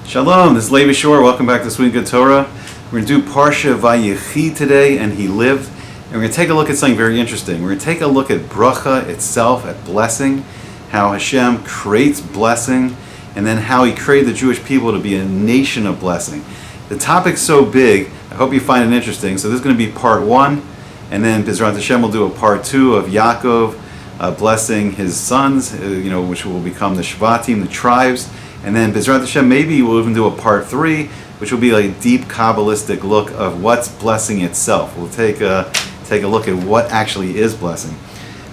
Shalom, this is Levi Shore. Welcome back to Sweet Good Torah. We're going to do Parsha Vayechi today, and he lived. And we're going to take a look at something very interesting. We're going to take a look at Bracha itself, at blessing, how Hashem creates blessing, and then how he created the Jewish people to be a nation of blessing. The topic's so big, I hope you find it interesting. So this is going to be part 1, and then Bezrat Hashem will do a part 2 of Yaakov blessing his sons, which will become the Shvatim, the tribes. And then Bezrat Hashem, maybe we'll even do a part 3, which will be like a deep Kabbalistic look of what's blessing itself. We'll take a look at what actually is blessing.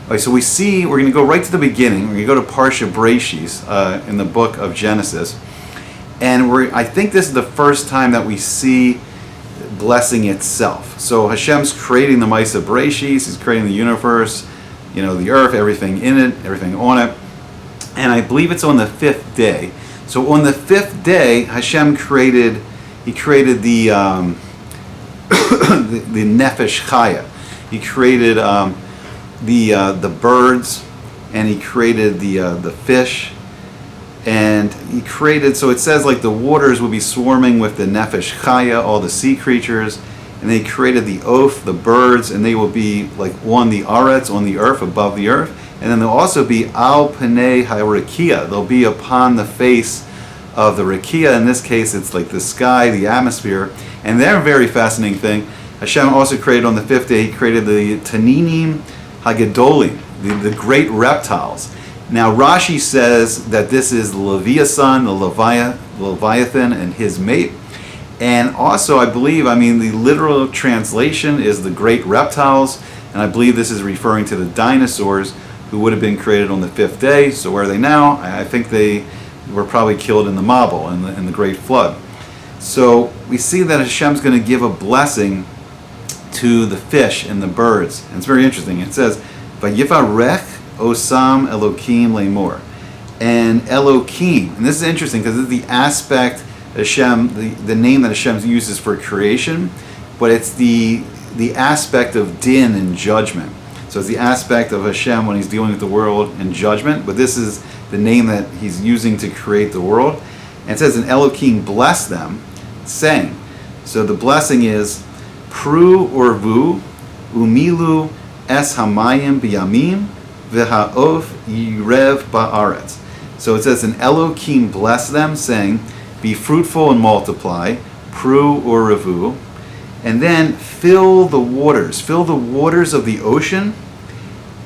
Okay, so we're going to go right to the beginning. We're going to go to Parsha Breshis in the book of Genesis. And I think this is the first time that we see blessing itself. So Hashem's creating the Maisa Breshis, he's creating the universe, the earth, everything in it, everything on it. And I believe it's on the 5th day. So on the 5th day, Hashem created the the Nefesh Chaya. He created the birds, and he created the fish, and he created. So it says like the waters will be swarming with the Nefesh Chaya, all the sea creatures, and they created the oaf, the birds, and they will be like on the aretz, on the earth, above the earth. And then they'll also be al panei ha'rakia. They'll be upon the face of the rakia. In this case, it's like the sky, the atmosphere. And they're a very fascinating thing. Hashem also created on the 5th day, he created the taninim hagedolim, the great reptiles. Now Rashi says that this is the Leviathan, the Leviathan and his mate. And also the literal translation is the great reptiles. And I believe this is referring to the dinosaurs who would have been created on the 5th day. So where are they now? I think they were probably killed in the Mabul, in the Great Flood. So we see that Hashem's going to give a blessing to the fish and the birds. And it's very interesting. It says, Vayivarech osam Elokim lemor. And Elokim, and this is interesting because this is the aspect Hashem, the name that Hashem uses for creation, but it's the aspect of din and judgment. So it's the aspect of Hashem when he's dealing with the world in judgment, but this is the name that he's using to create the world. And it says, and Elohim bless them, saying, so the blessing is, Pru orvu umilu es hamayim biyamim v'ha'of yirev ba'aretz. So it says, and Elohim bless them, saying, be fruitful and multiply, Pru orvu, and then fill the waters of the ocean,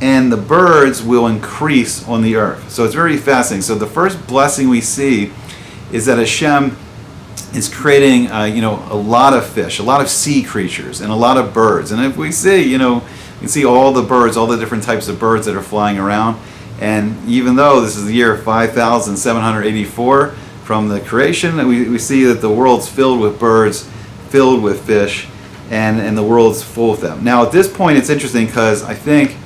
and the birds will increase on the earth. So it's very fascinating. So the first blessing we see is that Hashem is creating, a lot of fish, a lot of sea creatures, and a lot of birds. And if we see, you can see all the birds, all the different types of birds that are flying around. And even though this is the year 5,784 from the creation, we see that the world's filled with birds, filled with fish, and the world's full of them. Now at this point it's interesting because I think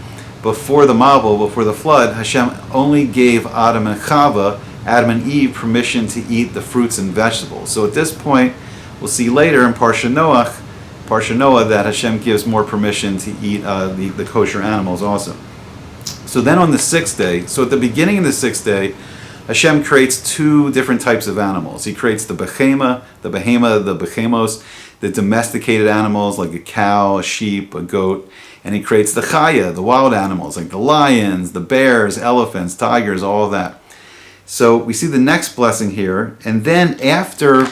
before the Mabul, before the flood, Hashem only gave Adam and Eve, permission to eat the fruits and vegetables. So at this point, we'll see later in Parsha Noah, that Hashem gives more permission to eat the kosher animals also. So then on the 6th day, so at the beginning of the 6th day, Hashem creates 2 different types of animals. He creates the behemos, the domesticated animals like a cow, a sheep, a goat, and he creates the chaya, the wild animals like the lions, the bears, elephants, tigers, all of that. So we see the next blessing here, and then after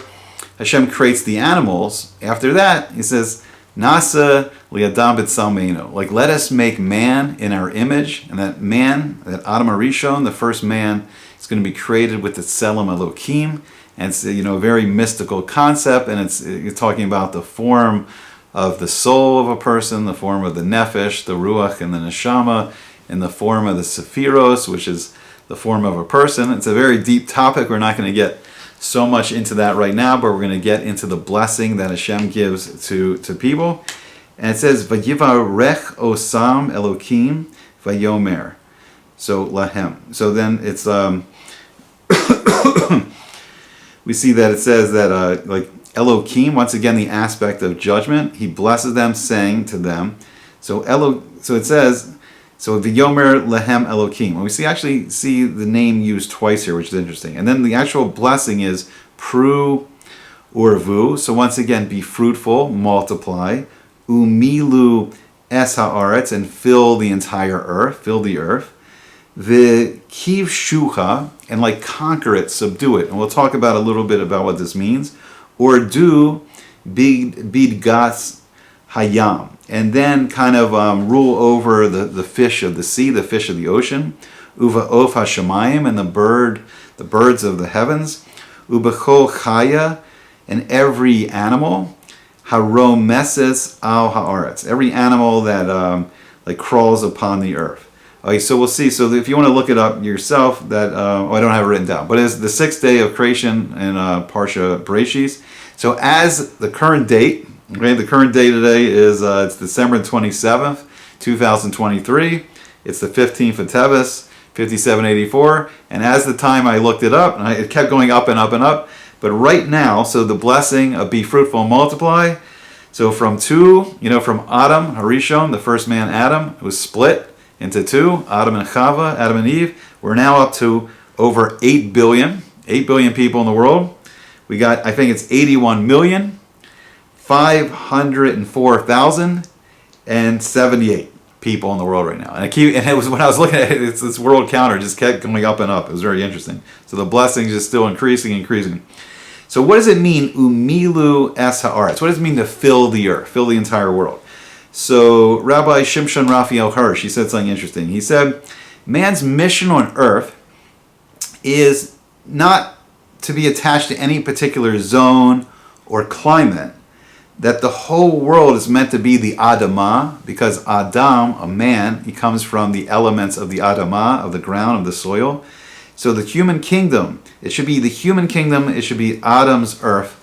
Hashem creates the animals, after that he says, Nasa li'adam b'tzelmeinu, like let us make man in our image, and that man, that Adam Arishon, the first man, is going to be created with the Tselem Elokim. And it's a very mystical concept, and it's talking about the form of the soul of a person, the form of the nefesh, the ruach, and the neshama, in the form of the sephiros, which is the form of a person. It's a very deep topic. We're not going to get so much into that right now, but we're going to get into the blessing that Hashem gives to people. And it says, Vayivarech osam Elokim vayomer. So lahem. So then it's we see that it says that like Elohim, once again the aspect of judgment, he blesses them, saying to them. So it says, So V'yomer lehem Elokim. And we actually see the name used twice here, which is interesting. And then the actual blessing is pru urvu. So once again, be fruitful, multiply. Umilu es haaretz, and fill the entire earth, fill the earth. V'kiv shucha, and like conquer it, subdue it. And we'll talk about a little bit about what this means. Or do bidgas hayam, and then kind of rule over the fish of the sea, the fish of the ocean. Uva of hashamayim, and the birds of the heavens. Ubechol chaya, and every animal. Haromeses al haaretz, every animal that like crawls upon the earth. Okay, so we'll see. So if you want to look it up yourself, that I don't have it written down, but it's the 6th day of creation in Parsha Bereshis. So as the current date, okay, the current date today is it's December 27th, 2023. It's the 15th of Teves, 5784. And as the time I looked it up, and it kept going up and up and up. But right now, so the blessing of be fruitful and multiply. So from from Adam, Harishon, the first man Adam, it was split into two, Adam and Chava, Adam and Eve. We're now up to over 8 billion people in the world. We got, I think it's 81,504,078 people in the world right now. And it was, when I was looking at it, this world counter just kept going up and up. It was very interesting. So the blessings is still increasing. So what does it mean, umilu es haaretz? What does it mean to fill the earth, fill the entire world? So Rabbi Shimshon Raphael Hirsch, he said something interesting. He said, man's mission on earth is not to be attached to any particular zone or climate, that the whole world is meant to be the Adamah, because Adam, a man, he comes from the elements of the Adamah, of the ground, of the soil. So the human kingdom, it should be the human kingdom, it should be Adam's earth,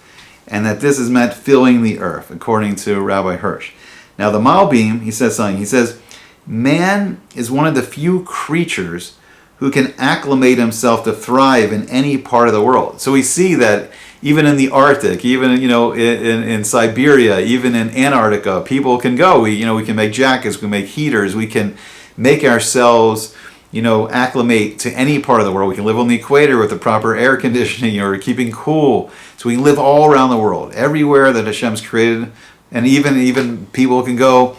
and that this is meant filling the earth, according to Rabbi Hirsch. Now the Malbim, he says something. He says, man is one of the few creatures who can acclimate himself to thrive in any part of the world. So we see that even in the Arctic, even in Siberia, even in Antarctica, people can go. We can make jackets, we can make heaters, we can make ourselves acclimate to any part of the world. We can live on the equator with the proper air conditioning or keeping cool. So we can live all around the world, everywhere that Hashem's created. And even people can go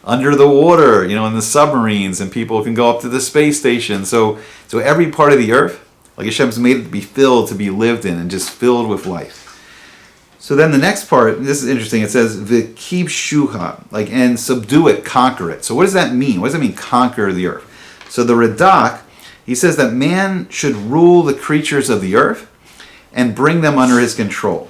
under the water, in the submarines, and people can go up to the space station. So every part of the earth, like Hashem's made it to be filled, to be lived in, and just filled with life. So then the next part, this is interesting. It says v'kib shuha, and subdue it, conquer it. So what does that mean? What does that mean, conquer the earth? So the Radak, he says that man should rule the creatures of the earth and bring them under his control.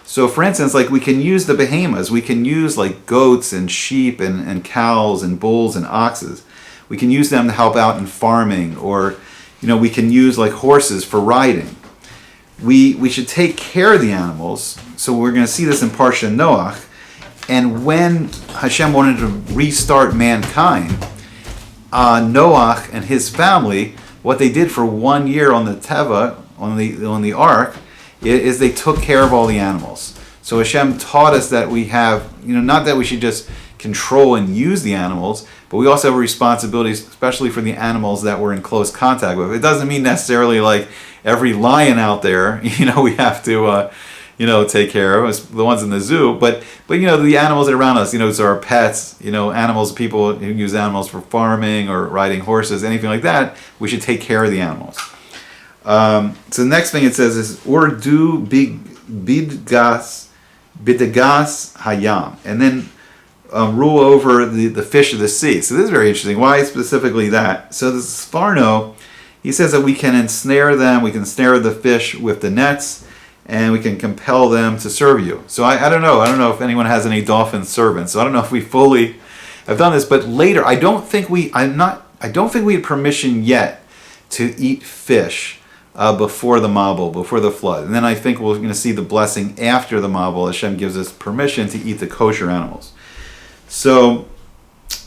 So for instance, we can use the behemoths. We can use goats and sheep and cows and bulls and oxes. We can use them to help out in farming, or we can use horses for riding. We should take care of the animals. So we're going to see this in Parsha Noach. And when Hashem wanted to restart mankind, Noach and his family, what they did for 1 year on the Teva, on the ark, is they took care of all the animals. So Hashem taught us that we have, not that we should just control and use the animals, but we also have a responsibility, especially for the animals that we're in close contact with. It doesn't mean necessarily every lion out there, we have to, take care of, the ones in the zoo, but the animals that are around us, so our pets, animals, people who use animals for farming or riding horses, anything like that, we should take care of the animals. So the next thing it says is Urdu bidgas hayam, and then rule over the fish of the sea. So this is very interesting. Why specifically that? So the Sforno, he says that we can ensnare them, we can snare the fish with the nets, and we can compel them to serve you. So I don't know if anyone has any dolphin servants. So I don't know if we fully have done this, but later I don't think we had permission yet to eat fish before the Mabul, before the flood. And then I think we're going to see the blessing after the Mabul. Hashem gives us permission to eat the kosher animals. So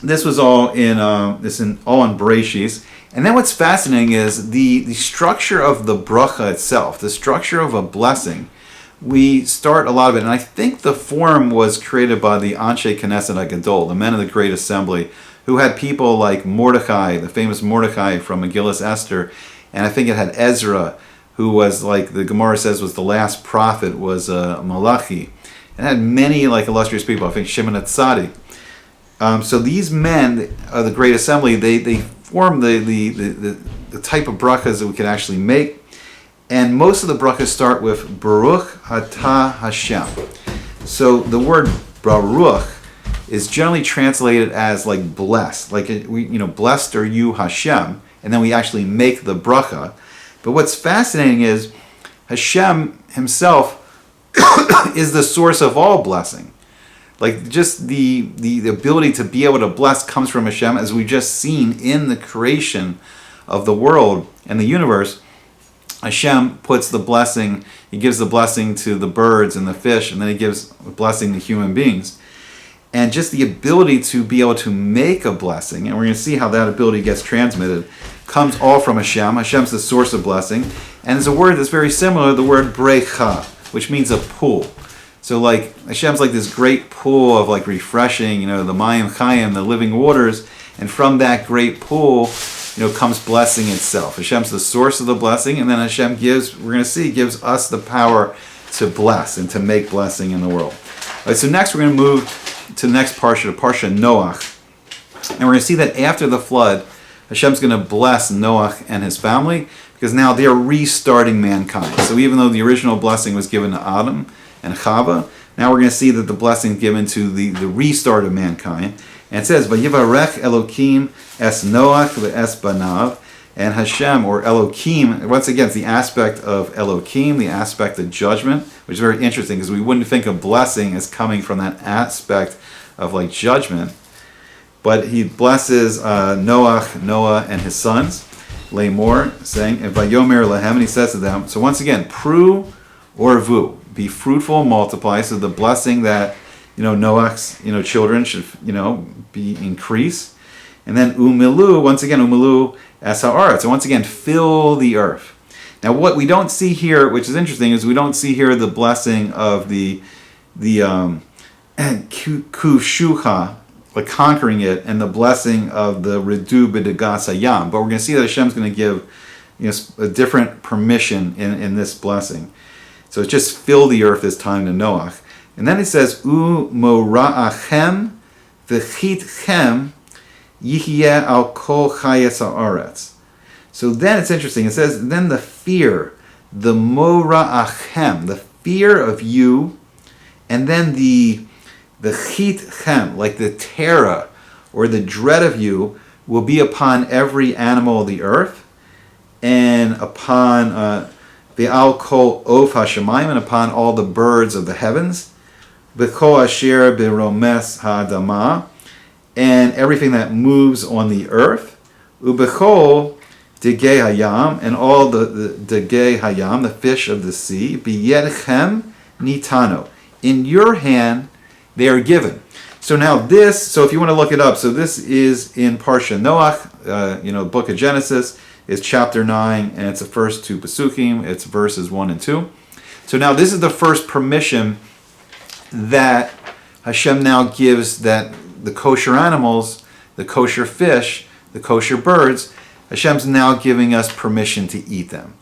this was all in all in Bereshis. And then what's fascinating is the structure of the bracha itself, the structure of a blessing. We start a lot of it, and I think the form was created by the Anshe Knesset HaGadol, the men of the Great Assembly, who had people like Mordecai, the famous Mordecai from Megillas Esther, and I think it had Ezra, who was like the Gemara says was the last prophet, was Malachi, and it had many like illustrious people. I think Shimon HaTzadik. So these men of the Great Assembly, they form the type of brachas that we can actually make, and most of the brachas start with Baruch Atah Hashem. So the word Baruch is generally translated as like blessed, like blessed are you Hashem, and then we actually make the bracha. But what's fascinating is Hashem himself is the source of all blessing. Like just the ability to be able to bless comes from Hashem, as we've just seen in the creation of the world and the universe. Hashem puts the blessing, he gives the blessing to the birds and the fish, and then he gives a blessing to human beings. And just the ability to be able to make a blessing, and we're going to see how that ability gets transmitted, comes all from Hashem. Hashem's the source of blessing. And it's a word that's very similar to the word brecha, which means a pool. So like Hashem's like this great pool of like refreshing, the Mayim Chayim, the living waters, and from that great pool, comes blessing itself. Hashem's the source of the blessing, and then Hashem gives us the power to bless and to make blessing in the world. All right, so next we're going to move to the next Parsha, the Parsha Noach. And we're going to see that after the flood, Hashem's going to bless Noach and his family, because now they're restarting mankind. So even though the original blessing was given to Adam and Chava, now we're going to see that the blessing is given to the restart of mankind. And it says, Vayivarech Elokim es Noach ve'es banav, and Hashem, or Elokim, once again, it's the aspect of Elokim, the aspect of judgment, which is very interesting, because we wouldn't think of blessing as coming from that aspect of like judgment. But he blesses Noah, and his sons, Lamor, saying, Vayomer lehem, and he says to them, so once again, Pru or Vu, be fruitful, multiply, so the blessing that Noach's children should be increased. And then umilu, once again, umilu es ha'aretz, so once again, fill the earth. Now what we don't see here, which is interesting, is we don't see here the blessing of the kushucha, like conquering it, and the blessing of the redu b'degas hayam. But we're going to see that Hashem's going to give a different permission in this blessing. So it's just fill the earth this time to Noach. And then it says, mora'achem v'chitchem yihyeh al kol chayes ha'aretz. So then it's interesting. It says, then the fear, the mora'achem, the fear of you, and then the chitchem, like the terror or the dread of you, will be upon every animal of the earth, and upon the al kol of hashemayim, and upon all the birds of the heavens, b'kol asher b'romes ha'adama, and everything that moves on the earth, u'b'kol degei hayam, and all the degei hayam, the fish of the sea, b'yedchem nitano, in your hand they are given. So now so if you want to look it up, so this is in Parsha Noach, book of Genesis, is chapter 9, and it's the first two Pesukim, it's verses 1 and 2. So now this is the first permission that Hashem now gives, that the kosher animals, the kosher fish, the kosher birds, Hashem's now giving us permission to eat them.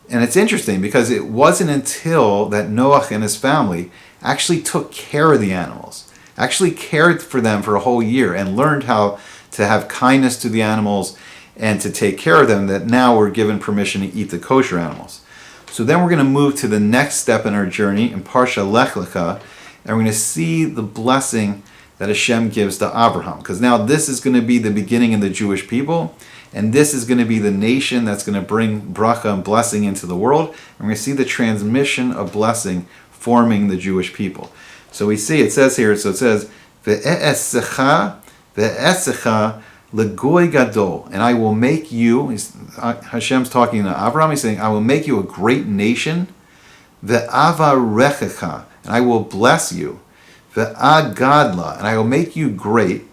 And it's interesting because it wasn't until that Noach and his family actually took care of the animals, actually cared for them for a whole year, and learned how to have kindness to the animals and to take care of them, that now we're given permission to eat the kosher animals. So then we're going to move to the next step in our journey in Parsha Lech Lecha, and we're going to see the blessing that Hashem gives to Abraham, because now this is going to be the beginning of the Jewish people, and this is going to be the nation that's going to bring bracha and blessing into the world, and we're going to see the transmission of blessing forming the Jewish people. So we see, it says here, Ve'esecha legoy gadol, and I will make you, Hashem's talking to Abraham, he's saying, I will make you a great nation, ve'avarechecha, and I will bless you, ve'agadla, and I will make you great,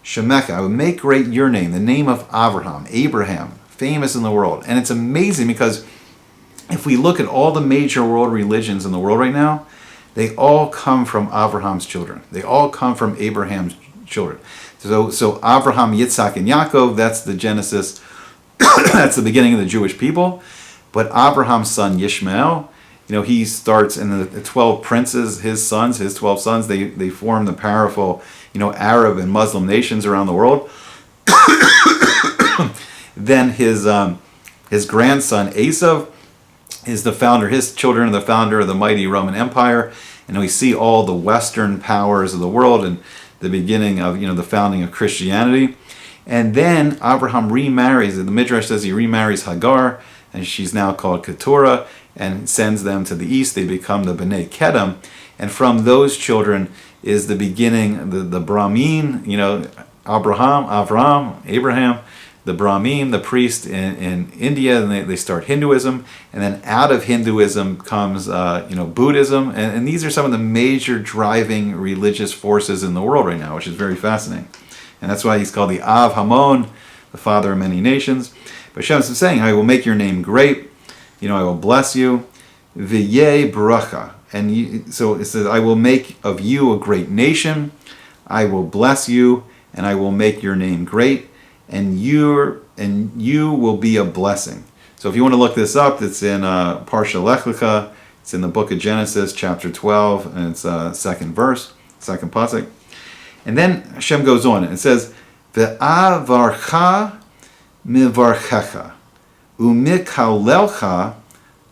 shemecha, I will make great your name, the name of Abraham, famous in the world. And it's amazing because if we look at all the major world religions in the world right now, they all come from Abraham's children. They all come from Abraham's children. So Abraham, Yitzhak, and Yaakov, that's the Genesis. That's the beginning of the Jewish people. But Abraham's son Yishmael, he starts in the 12 princes, his 12 sons, they form the powerful, Arab and Muslim nations around the world. Then his grandson Esav is the founder, his children are the founder of the mighty Roman Empire. And we see all the Western powers of the world and the beginning of, the founding of Christianity. And then Abraham remarries, the Midrash says he remarries Hagar, and she's now called Keturah, and sends them to the east. They become the Bnei Kedem. And from those children is the beginning, the Brahmin, Abraham, the Brahmin, the priest in India, and they start Hinduism. And then out of Hinduism comes, Buddhism. And these are some of the major driving religious forces in the world right now, which is very fascinating. And that's why he's called the Av Hamon, the father of many nations. But Hashem is saying, I will make your name great. I will bless you. Vayechi Bracha. And so it says, I will make of you a great nation. I will bless you, and I will make your name great. And you will be a blessing. So if you want to look this up, it's in Parsha Lech Lecha. It's in the book of Genesis, chapter 12, and it's second verse, second pasuk. And then Hashem goes on, and it says, Ve'avarcha mivarchecha, umikalelcha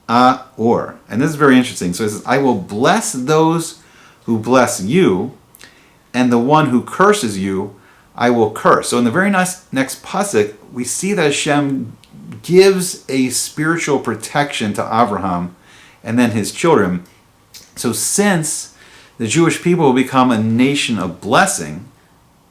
aor. And this is very interesting. So it says, I will bless those who bless you, and the one who curses you, I will curse. So in the very next pasuk, we see that Hashem gives a spiritual protection to Abraham and then his children. So since the Jewish people will become a nation of blessing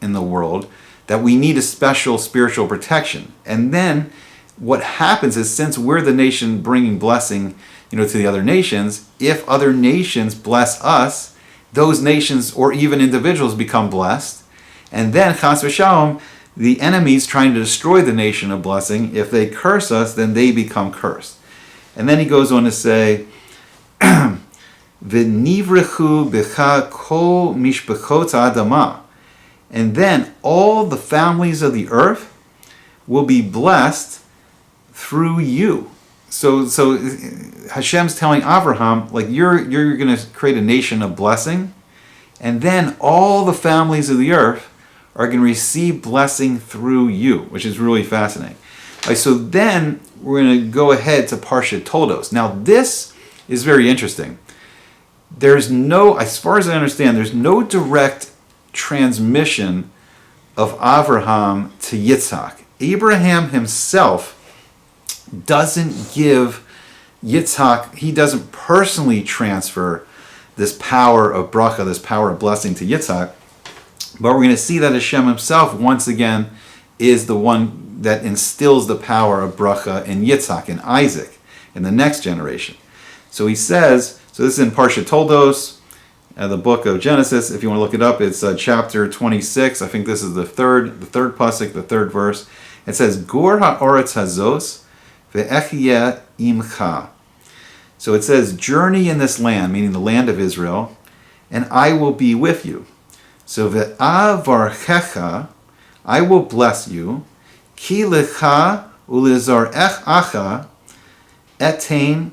in the world, that we need a special spiritual protection. And then what happens is, since we're the nation bringing blessing, to the other nations, if other nations bless us, those nations or even individuals become blessed. And then, chas v'shalom, the enemies trying to destroy the nation of blessing, if they curse us, then they become cursed. And then he goes on to say, V'nivrechu b'cha kol mishpachot ha'adama. And then all the families of the earth will be blessed through you. So Hashem's telling Abraham, you're going to create a nation of blessing, and then all the families of the earth are going to receive blessing through you, which is really fascinating. So then we're going to go ahead to Parsha Toldos. Now this is very interesting. There's no, as far as I understand, there's no direct transmission of Abraham to Yitzhak. Abraham himself doesn't give Yitzhak, he doesn't personally transfer this power of bracha, this power of blessing to Yitzhak. But we're going to see that Hashem himself, once again, is the one that instills the power of bracha in Yitzhak, in Isaac, in the next generation. So he says, so this is in Parsha Toldos, the book of Genesis. If you want to look it up, it's chapter 26. I think this is the third pasuk, the third verse. It says, Gur ha'oretz hazos ve'echiyeh imcha. So it says, journey in this land, meaning the land of Israel, and I will be with you. So ve'avarchecha, I will bless you, ki lecha ulizarech acha etain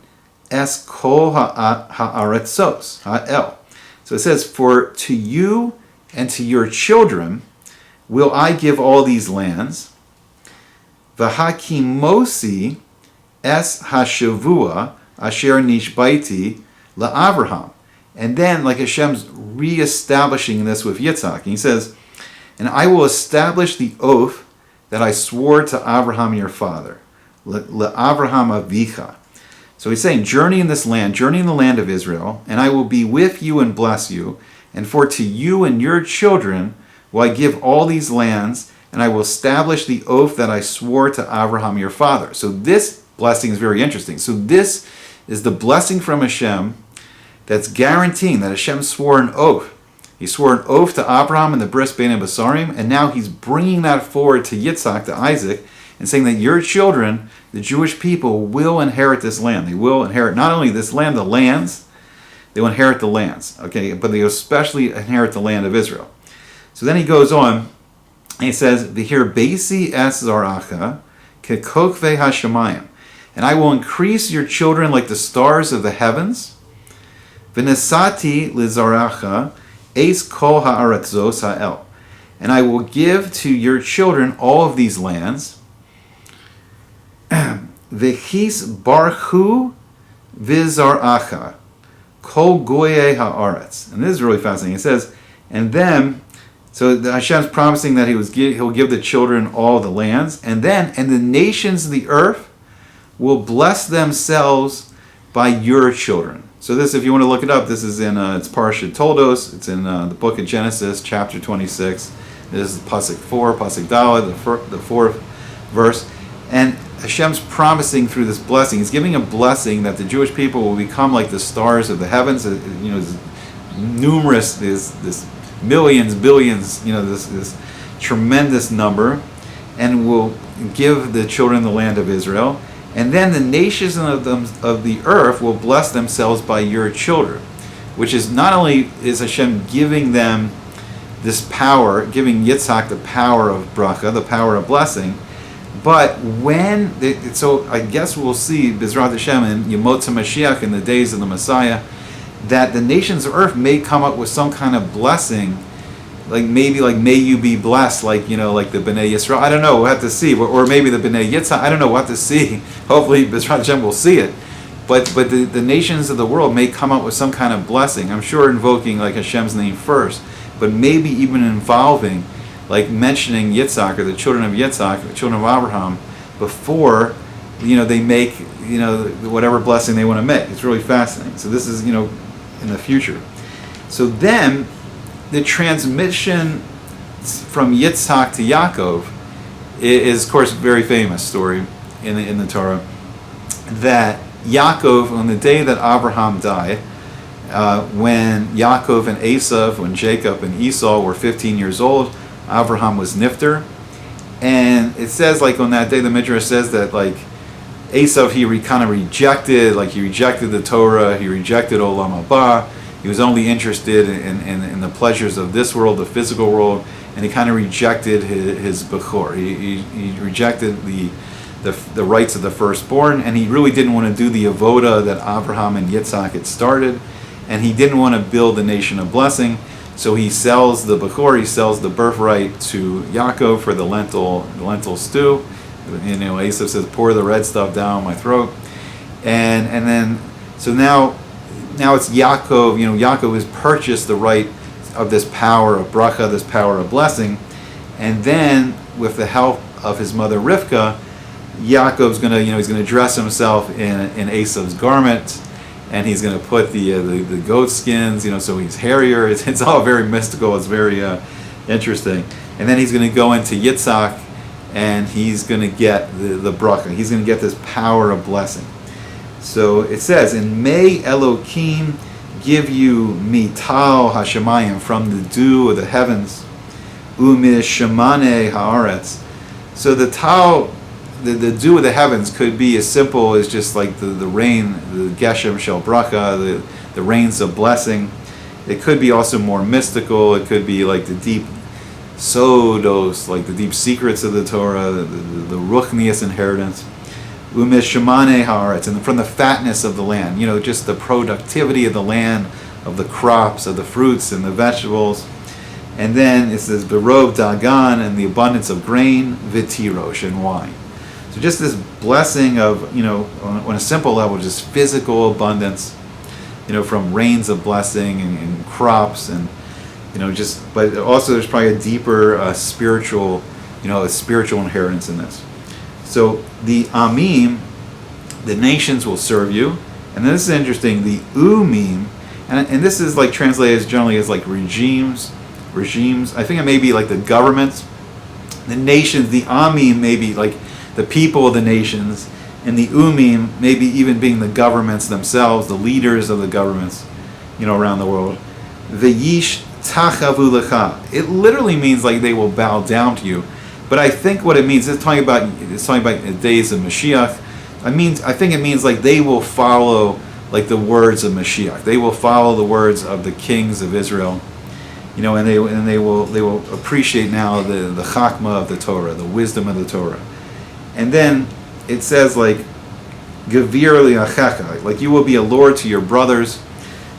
es kol ha'aretzos ha'el. So it says, for to you and to your children will I give all these lands. V'hakimosi es hashavua asher nishbaiti la'Avraham. And then, like Hashem's reestablishing this with Yitzhak, and he says, and I will establish the oath that I swore to Abraham your father, la'Avraham avicha. So he's saying, journey in this land, journey in the land of Israel, and I will be with you and bless you. And for to you and your children will I give all these lands, and I will establish the oath that I swore to Abraham your father. So this blessing is very interesting. So this is the blessing from Hashem that's guaranteeing that Hashem swore an oath. He swore an oath to Abraham and the Bris Bein Basarim, and now he's bringing that forward to Yitzhak, to Isaac, and saying that your children, the Jewish people, will inherit this land. They will inherit not only this land, the lands, they will inherit the lands, okay, but they will especially inherit the land of Israel. So then he goes on, And he says, "V'hir beisi es zaracha kekokvei hashamayim," and I will increase your children like the stars of the heavens. V'nesati lizaracha es kol ha'aratzos ha'el, and I will give to your children all of these lands. V'chis barchu v'zaracha kol goyei ha'aretz, and this is really fascinating. It says, and then. So Hashem's promising that He'll give the children all the lands, and the nations of the earth will bless themselves by your children. So this, if you want to look it up, this is in it's Parsha Toldos. It's in the book of Genesis, chapter 26. This is Pasuk 4, Pasuk Daled, the fourth verse, and Hashem's promising through this blessing. He's giving a blessing that the Jewish people will become like the stars of the heavens. Numerous this millions, billions, this tremendous number, and will give the children the land of Israel. And then the nations of the earth will bless themselves by your children, which is not only is Hashem giving them this power, giving Yitzhak the power of bracha, the power of blessing, but so I guess we'll see, B'ezrat Hashem, in Yemot HaMashiach, in the days of the Messiah, that the nations of earth may come up with some kind of blessing, like may you be blessed, like the Bnei Yisrael. I don't know, we'll have to see. Or maybe the Bnei Yitzhak. I don't know, we'll have to see. Hopefully, B'ezrat Hashem will see it. But the nations of the world may come up with some kind of blessing. I'm sure invoking like Hashem's name first, but maybe even involving, like mentioning Yitzhak or the children of Yitzhak, the children of Abraham, before they make whatever blessing they want to make. It's really fascinating. So this is in the future. So then the transmission from Yitzhak to Yaakov is of course a very famous story in the Torah, that Yaakov, on the day that Abraham died, when Yaakov and Esav, when Jacob and Esau were 15 years old, Abraham was nifter, and it says on that day, the Midrash says that Esav, he kind of rejected the Torah, he rejected Olam Haba, he was only interested in the pleasures of this world, the physical world, and he kind of rejected his Bechor. He rejected the rights of the firstborn, and he really didn't want to do the avoda that Abraham and Yitzhak had started, and he didn't want to build the nation of blessing, so he sells the Bechor, he sells the birthright to Yaakov for the lentil stew. Esav says, pour the red stuff down my throat, and then so now it's Yaakov. Yaakov has purchased the right of this power of bracha, this power of blessing, and then with the help of his mother Rivka, Yaakov's gonna he's gonna dress himself in Esav's garment, and he's gonna put the goat skins, so he's hairier. It's all very mystical. It's very interesting, and then he's gonna go into Yitzhak, and he's going to get the bracha. He's going to get this power of blessing. So it says, "And may Elohim give you mital hashamayim, from the dew of the heavens, u'mishamane haaretz." So the tal, the dew of the heavens, could be as simple as just like the rain, the geshem shel bracha, the rains of blessing. It could be also more mystical. It could be like the deep sodos, like the deep secrets of the Torah, the ruchnius inheritance, u'mishamane haaretz, and from the fatness of the land, just the productivity of the land, of the crops, of the fruits and the vegetables. And then it says berov dagan, and the abundance of grain, vitirosh, and wine. So just this blessing of, on a simple level, just physical abundance, from rains of blessing and crops, and but also there's probably a deeper spiritual, a spiritual inheritance in this. So the Amim, the nations will serve you, and this is interesting. The Umim, and this is translated generally as regimes. I think it may be the governments, the nations. The Amim may be the people of the nations, and the Umim maybe even being the governments themselves, the leaders of the governments, around the world. Vayechi tachavu lecha. It literally means they will bow down to you, but I think what it means, it's talking about the days of Mashiach. I think it means they will follow the words of Mashiach. They will follow the words of the kings of Israel, and they will appreciate now the chachma of the Torah, the wisdom of the Torah. And then it says like Gevir li'achecha, like you will be a lord to your brothers.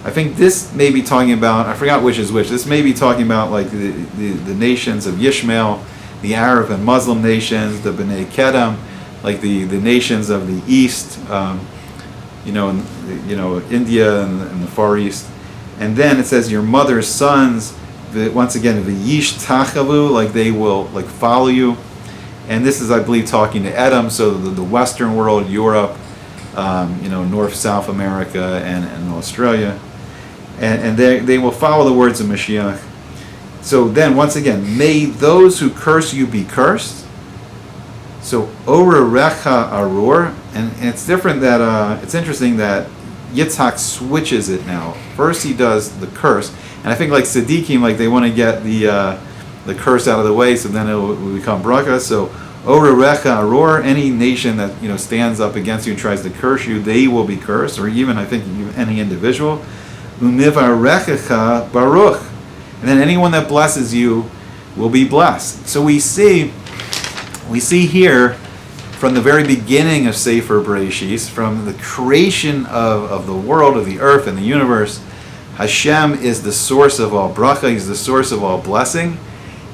I think this may be talking about, I forgot which is which. This may be talking about like the nations of Yishmael, the Arab and Muslim nations, the Bnei Kedem, like the nations of the East, India and the Far East. And then it says your mother's sons, once again, v'yish tachavu, like they will like follow you. And this is, I believe, talking to Edom, so the Western world, Europe, North, South America, and Australia. And they will follow the words of Mashiach. So then, once again, may those who curse you be cursed. So, Orerecha Arur, and it's different that, it's interesting that Yitzhak switches it now. First he does the curse, and I think like Tzaddikim, like they want to get the curse out of the way, so then it will become bracha. So, Orerecha Arur, any nation that stands up against you and tries to curse you, they will be cursed, or even I think any individual. Umivarechecha Baruch, and then anyone that blesses you will be blessed. So we see here from the very beginning of Sefer Bereshis, from the creation of the world, of the earth and the universe, Hashem is the source of all bracha, He's the source of all blessing,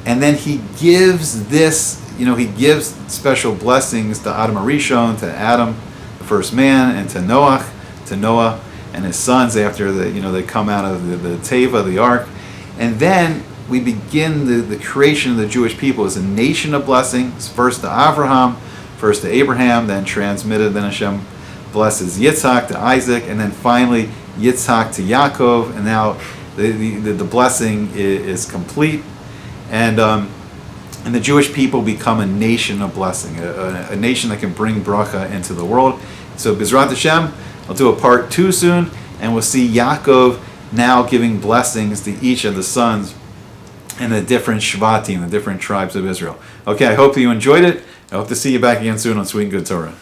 and then He gives this, He gives special blessings to Adam Arishon, to Adam, the first man, and to Noah and his sons after they come out of the Teva, the ark. And then we begin the creation of the Jewish people as a nation of blessings, first to Avraham, first to Abraham, then transmitted, then Hashem blesses Yitzhak to Isaac, and then finally Yitzhak to Yaakov, and now the blessing is complete. And the Jewish people become a nation of blessing, a nation that can bring bracha into the world. So B'ezrat Hashem, I'll do a part 2 soon, and we'll see Yaakov now giving blessings to each of the sons and the different Shvatim, the different tribes of Israel. Okay, I hope you enjoyed it. I hope to see you back again soon on Sweet and Good Torah.